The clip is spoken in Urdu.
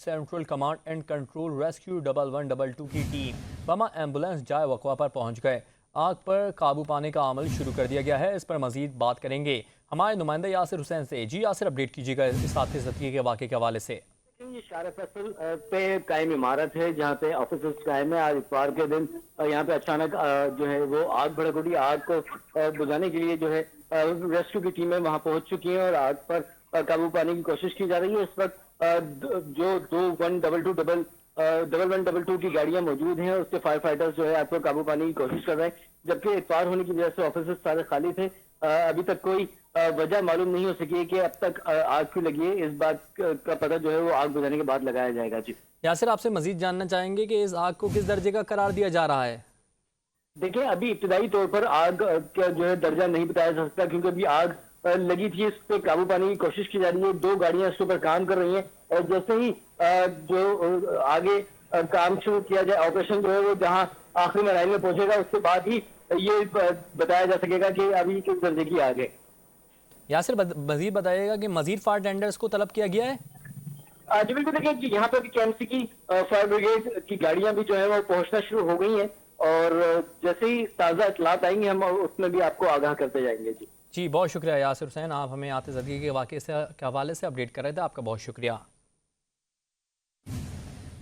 Central command and control rescue 1122 کی ٹیم بما ایمبولینس جائے وقوع پر پہنچ گئے۔ آگ پر قابو پانے کا عمل شروع کر دیا گیا ہے۔ اس پر مزید بات کریں گے ہمارے نمائندہ یاسر حسین سے۔ جی یاسر، اپڈیٹ کیجیے گا اس حادثے زدگی کے واقعے کے حوالے سے۔ یہ شارع فیصل پہ قائم عمارت ہے جہاں پہ آفیسز قائم ہے۔ آج اتوار کے دن یہاں پہ اچانک جو ہے وہ آگ بھڑک اٹھی۔ آگ کو بجھانے کے لیے جو ہے ریسکیو کی ٹیمیں وہاں پہنچ چکی ہیں اور آگ پر قابو پانے کی کوشش کی جا رہی ہے۔ اس وقت جو 1122 کی گاڑیاں موجود ہیں، اس کے فائر فائٹرز جو ہے آگ پر قابو پانے کی کوشش کر رہے ہیں، جبکہ اتوار ہونے کی وجہ سے آفیسز سارے خالی تھے۔ ابھی تک کوئی وجہ معلوم نہیں ہو سکی ہے کہ اب تک آگ کیوں لگی ہے۔ اس بات کا پتہ جو ہے وہ آگ بجھانے کے بعد لگایا جائے گا۔ جی یاسر، آپ سے مزید جاننا چاہیں گے کہ اس آگ کو کس درجے کا قرار دیا جا رہا ہے؟ دیکھیں، ابھی ابتدائی طور پر آگ کا جو ہے درجہ نہیں بتایا جا سکتا، کیونکہ ابھی آگ لگی تھی، اس پہ قابو پانے کی کوشش کی جا رہی ہے۔ 2 گاڑیاں اس پر کام کر رہی ہیں اور جیسے ہی جو آگے کام شروع کیا جائے، آپریشن جو ہے وہ جہاں آخری مراحل میں پہنچے گا، اس کے بعد ہی یہ بتایا جا سکے گا کہ ابھی کس درجے کی آگ ہے۔ یاسر، مزید بتائیے گا کہ مزید فائر ٹینڈرز کو طلب کیا گیا ہے؟ جی بالکل، دیکھیں یہاں پہ بھی KMC کی فائر بریگیڈ کی گاڑیاں بھی جو ہے وہ پہنچنا شروع ہو گئی ہیں اور جیسے ہی تازہ اطلاعات آئیں گے ہم اس میں بھی آپ کو آگاہ کرتے جائیں گے۔ جی بہت شکریہ یاسر حسین، آپ ہمیں آتش زدگی کے واقعے کے حوالے سے اپڈیٹ کر رہے تھے۔ آپ کا بہت شکریہ۔